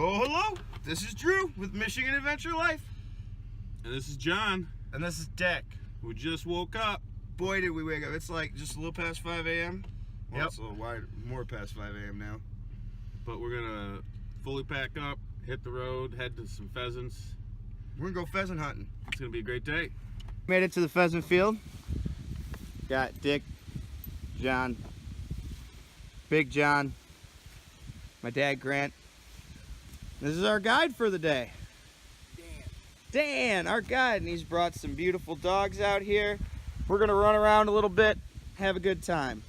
Oh, hello. This is Drew with Michigan Adventure Life. And this is John. And this is Dick. Who just woke up. Boy, did we wake up. It's like just a little past 5 a.m. Well, Yep. it's a little more past 5 a.m. now. But we're going to fully pack up, hit the road, head to some pheasants. We're going to go pheasant hunting. It's going to be a great day. Made it to the pheasant field. Got Dick, John, Big John, my dad Grant. This is our guide for the day. Dan, our guide, and he's brought some beautiful dogs out here. We're gonna run around a little bit, have a good time.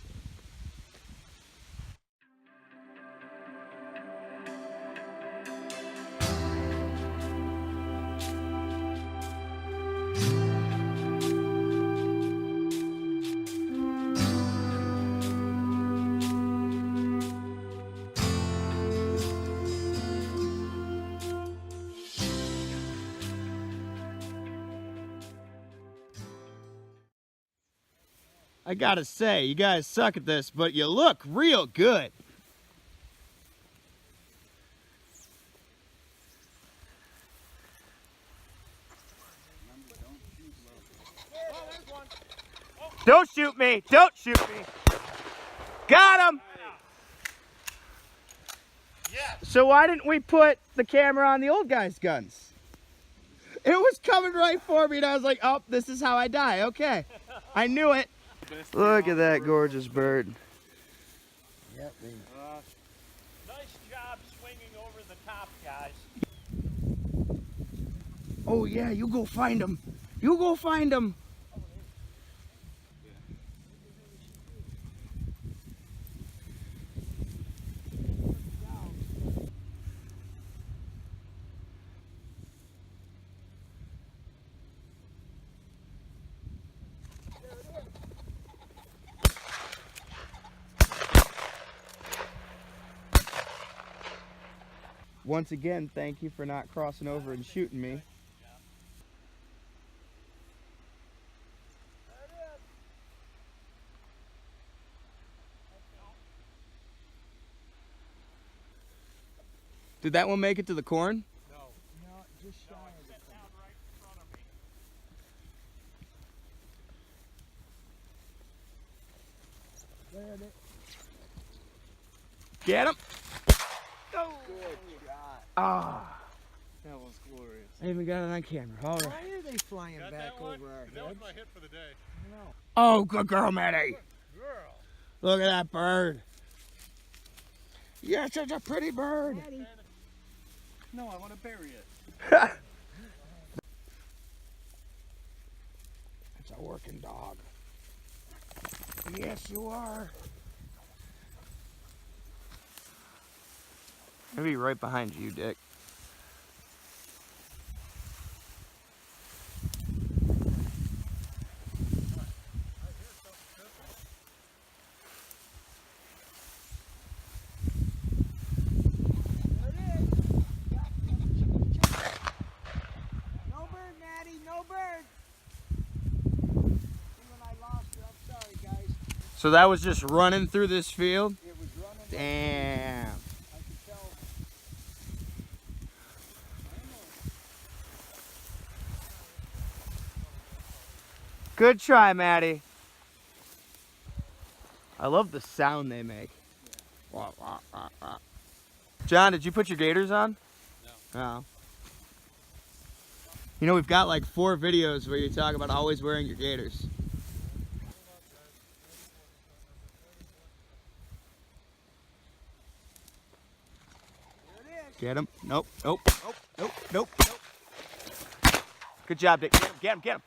I gotta say, you guys suck at this, but you look real good. Don't shoot me! Don't shoot me! Got him! Yeah. So why didn't we put the camera on the old guy's guns? It was coming right for me and I was like, oh, this is how I die. Okay. I knew it. Look at that gorgeous bird. Yep. Nice job swinging over the top, guys. Oh yeah, you go find him. You go find him. Once again, thank you for not crossing over and shooting me. Did that one make it to the corn? No. No, just shy of it. Down right in front of me. There it is. Get him. Good shot. Ah, That was glorious. I even got it on camera. All right. Why are they flying Got back that one? over our That was heads? my hit for the day. No. Oh, good girl, Maddie. Girl. Look at that bird. You're such a pretty bird. Daddy. No, I want to bury it. It's a working dog. Yes, you are. Maybe right behind you, Dick. There it is. No bird, Maddie. No bird. See, when I lost her, I'm sorry, guys. So that was just running through this field? It was running. Damn. I could tell. Good try, Maddie. I love the sound they make. Wah, wah, wah, wah. John, did you put your gaiters on? No. No. You know, we've got like 4 videos where you talk about always wearing your gaiters. There it is. Get him. Nope, nope, nope, nope, nope, nope. Good job, Dick. Get him, get him, get him.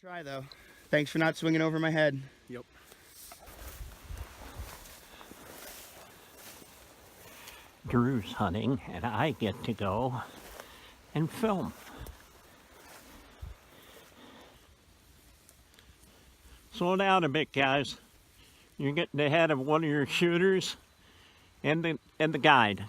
Try though. Thanks for not swinging over my head. Yep. Drew's hunting and I get to go and film. Slow down a bit, guys. You're getting ahead of one of your shooters and the guide.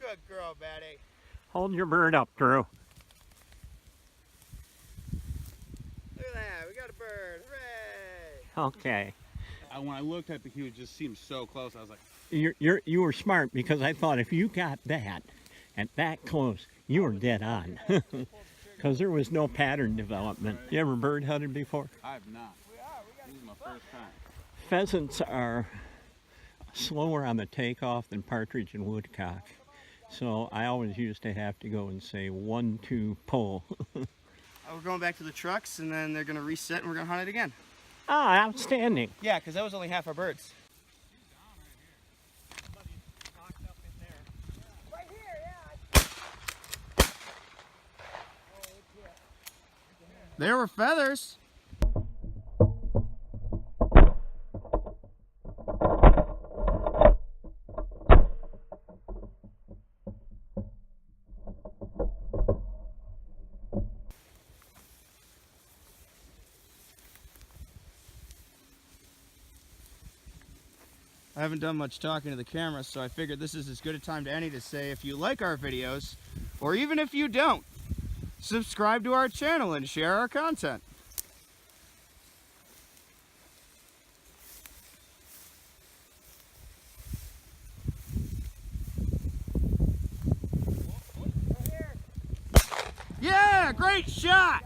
Good girl, Betty. Hold your bird up, Drew. Look at that, we got a bird, hooray! Okay. When I looked at the hue, it just seemed so close. I was like, You were smart, because I thought if you got that at that close, you were dead on. Because there was no pattern development. You ever bird hunted before? I have not. This is my first time. Pheasants are slower on the takeoff than partridge and woodcock. So I always used to have to go and say 1, 2, pull. We're going back to the trucks and then they're gonna reset and we're gonna hunt it again. Ah, outstanding. Yeah, because that was only half our birds. Right here, yeah. There were feathers. I haven't done much talking to the camera, so I figured this is as good a time to any to say if you like our videos, or even if you don't, subscribe to our channel and share our content. Yeah, great shot!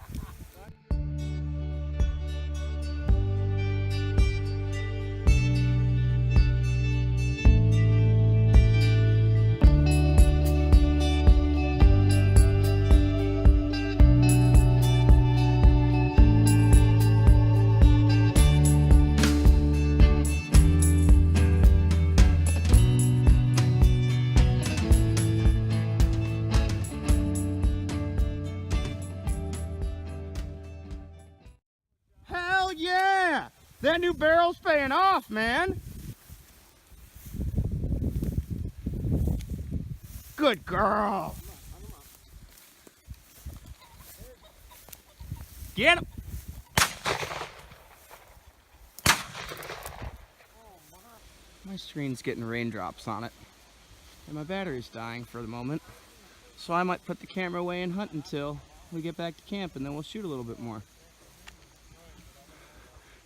Hell yeah! That new barrel's paying off, man! Good girl! Get him! My screen's getting raindrops on it, and my battery's dying for the moment. So I might put the camera away and hunt until we get back to camp, and then we'll shoot a little bit more.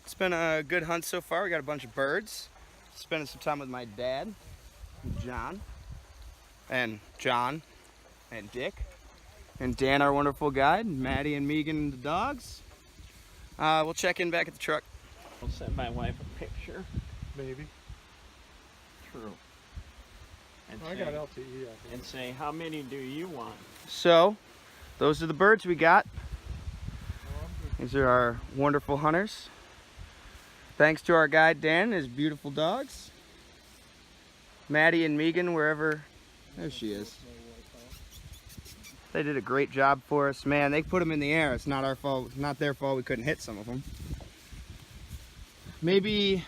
It's been a good hunt so far. We got a bunch of birds. Spending some time with my dad, John, and Dick, and Dan, our wonderful guide, Maddie and Megan and the dogs. We'll check in back at the truck. I'll send my wife a picture. Maybe. True. And I say, got LTE, I think. and say, how many do you want? So, those are the birds we got. These are our wonderful hunters. Thanks to our guide Dan and his beautiful dogs. Maddie and Megan, wherever, there she is. They did a great job for us. Man, they put them in the air. It's not our fault, not their fault we couldn't hit some of them. Maybe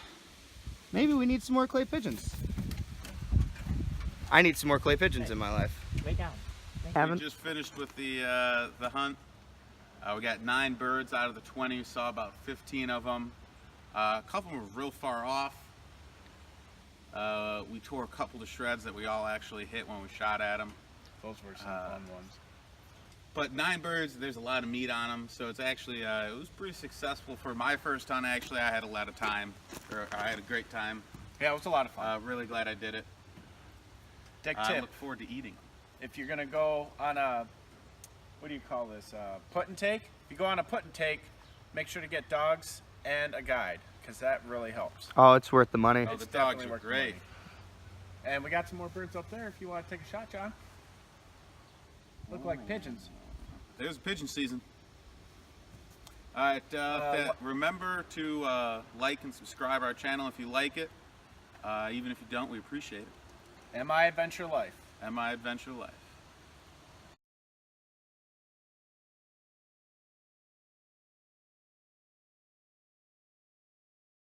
we need some more clay pigeons. I need some more clay pigeons in my life. Make out. We just finished with the hunt. We got 9 birds out of the 20. Saw about 15 of them. A couple were real far off. We tore a couple to shreds that we all actually hit when we shot at them. Those were some fun ones. But 9 birds, there's a lot of meat on them, so it's actually it was pretty successful for my first hunt. Actually, I had a lot of time, or I had a great time. Yeah, it was a lot of fun. Really glad I did it. Dick I tip. look forward to eating them. if you're gonna go on a, what do you call this, put and take? If you go on a put and take, make sure to get dogs and a guide, because that really helps. Oh, it's worth the money. Oh, It's the dogs definitely are worth the great. money. And we got some more birds up there if you want to take a shot, John. Look like pigeons. There's pigeon season. All right, remember to like and subscribe our channel if you like it. Even if you don't, we appreciate it. MIAdventureLife. MIAdventureLife.